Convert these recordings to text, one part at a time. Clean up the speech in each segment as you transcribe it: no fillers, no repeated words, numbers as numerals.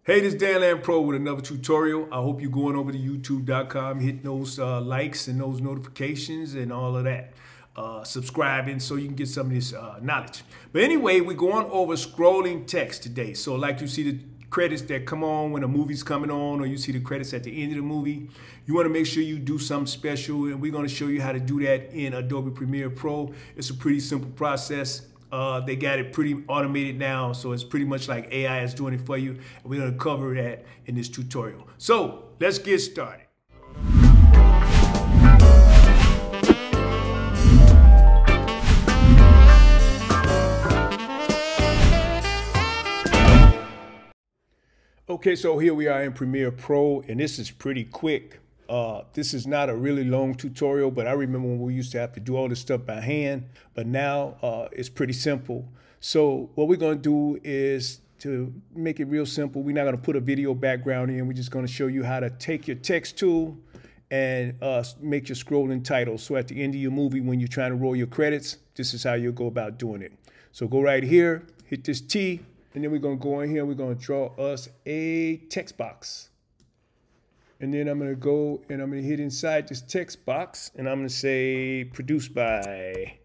Hey, this is Dan Land Pro with another tutorial. I hope you're going over to youtube.com, hitting those likes and those notifications and all of that. Subscribing so you can get some of this knowledge. But anyway, we're going over scrolling text today. So like you see the credits that come on when a movie's coming on, or you see the credits at the end of the movie, you want to make sure you do something special, and we're going to show you how to do that in Adobe Premiere Pro. It's a pretty simple process. They got it pretty automated now, so it's pretty much like AI is doing it for you. And we're going to cover that in this tutorial. So let's get started. Okay, so here we are in Premiere Pro, and this is pretty quick. This is not a really long tutorial, but I remember when we used to have to do all this stuff by hand, but now it's pretty simple. So what we're going to do is to make it real simple. We're not going to put a video background in. We're just going to show you how to take your text tool and make your scrolling title. So at the end of your movie, when you're trying to roll your credits, this is how you'll go about doing it. So go right here, hit this T, and then we're going to go in here. We're going to draw us a text box. And then I'm going to go and I'm going to hit inside this text box, and I'm going to say produced by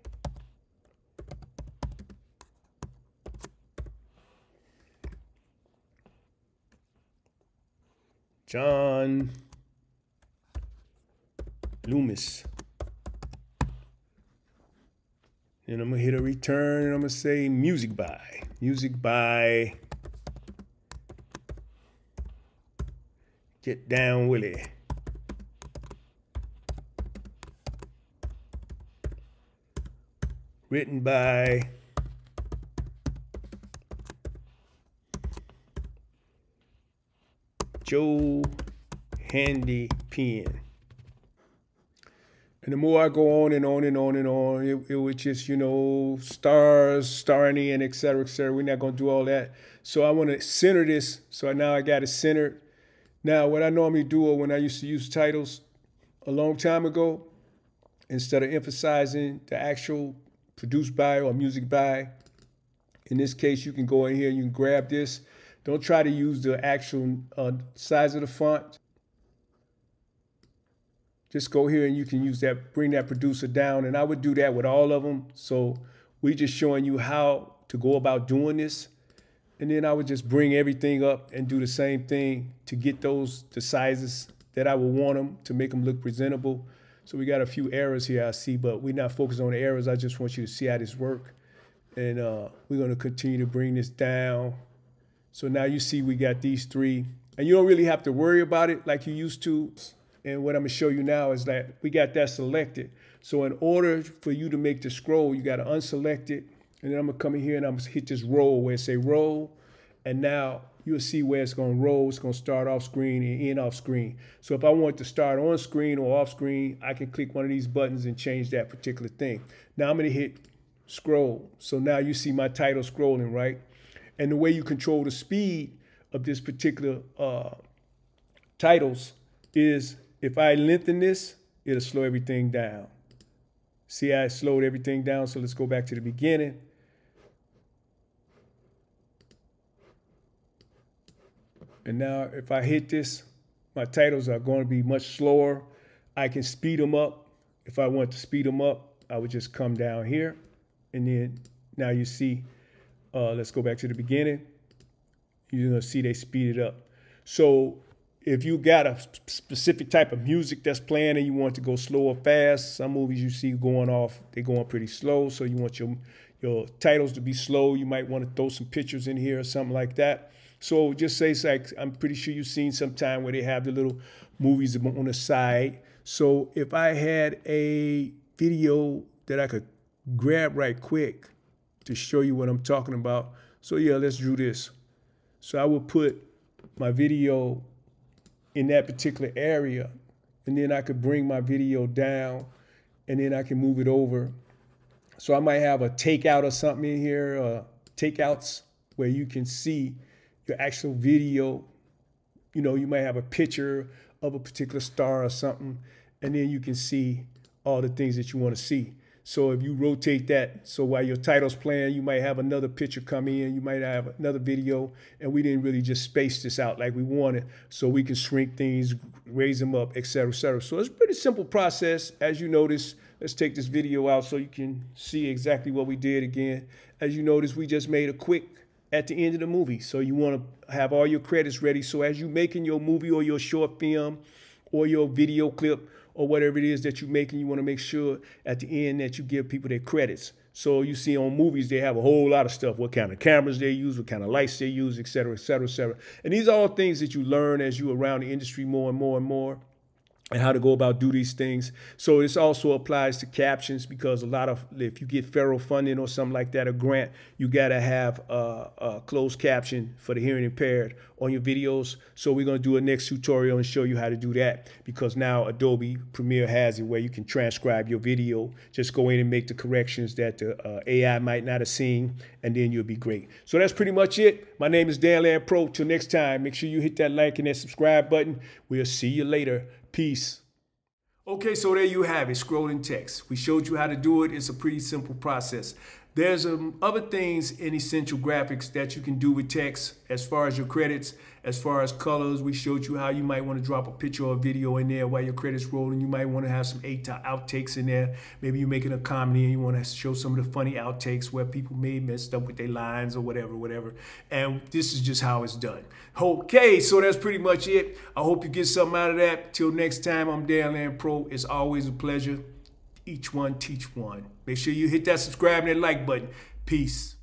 John Loomis. And I'm going to hit a return, and I'm going to say music by Get Down Willie. Written by Joe Handy Pen. And the more I go on and on and on and on, it would just, you know, starring in, et cetera, et cetera. We're not going to do all that. So I want to center this. So now I got it centered. Now, what I normally do, or when I used to use titles a long time ago, instead of emphasizing the actual produced by or music by, in this case, you can go in here and you can grab this. Don't try to use the actual size of the font. Just go here and you can use that, bring that producer down. And I would do that with all of them. So we're just showing you how to go about doing this. And then I would just bring everything up and do the same thing to get the sizes that I would want them to make them look presentable. So we got a few errors here I see, but we're not focused on the errors. I just want you to see how this works. And we're going to continue to bring this down. So now you see we got these three. And you don't really have to worry about it like you used to. And what I'm going to show you now is that we got that selected. So in order for you to make the scroll, you got to unselect it. And then I'm going to come in here and I'm going to hit this roll where it say roll. And now you'll see where it's going to roll. It's going to start off screen and end off screen. So if I want to start on screen or off screen, I can click one of these buttons and change that particular thing. Now I'm going to hit scroll. So now you see my title scrolling, right? And the way you control the speed of this particular titles is if I lengthen this, it'll slow everything down. See how I slowed everything down? So let's go back to the beginning. And now if I hit this, my titles are going to be much slower. I can speed them up. If I want to speed them up, I would just come down here. And then now you see, let's go back to the beginning. You're going to see they speed it up. So if you got a specific type of music that's playing and you want to go slow or fast, some movies you see going off, they're going pretty slow. So you want your titles to be slow. You might want to throw some pictures in here or something like that. So just say it's like, I'm pretty sure you've seen some time where they have the little movies on the side. So if I had a video that I could grab right quick to show you what I'm talking about. So yeah, let's do this. So I will put my video in that particular area, and then I could bring my video down, and then I can move it over. So I might have a takeout or something in here, takeouts, where you can see your actual video. You know, you might have a picture of a particular star or something, and then you can see all the things that you want to see. So if you rotate that, so while your title's playing, you might have another picture come in, you might have another video, and we didn't really just space this out like we wanted, so we can shrink things, raise them up, et cetera, et cetera. So it's a pretty simple process. As you notice, let's take this video out so you can see exactly what we did again. As you notice, we just made a quick at the end of the movie. So you want to have all your credits ready. So as you're making your movie or your short film or your video clip, or whatever it is that you're making, you want to make sure at the end that you give people their credits. So you see on movies, they have a whole lot of stuff, what kind of cameras they use, what kind of lights they use, et cetera, et cetera, et cetera. And these are all things that you learn as you're around the industry more and more and more, and how to go about do these things. So this also applies to captions, because a lot of, if you get federal funding or something like that, a grant, you got to have a closed caption for the hearing impaired on your videos. So we're going to do a next tutorial and show you how to do that, because now Adobe Premiere has it where you can transcribe your video. Just go in and make the corrections that the AI might not have seen, and then you'll be great. So that's pretty much it. My name is Danland Pro. Till next time, make sure you hit that like and that subscribe button. We'll see you later. Peace. Okay, so there you have it, scrolling text. We showed you how to do it. It's a pretty simple process. There's other things in Essential Graphics that you can do with text as far as your credits, as far as colors. We showed you how you might want to drop a picture or a video in there while your credits rolling. You might want to have some outtakes in there. Maybe you're making a comedy and you want to show some of the funny outtakes where people may messed up with their lines or whatever. And this is just how it's done. Okay, so that's pretty much it. I hope you get something out of that. Till next time, I'm Danland Pro. It's always a pleasure. Each one teach one. Make sure you hit that subscribe and that like button. Peace.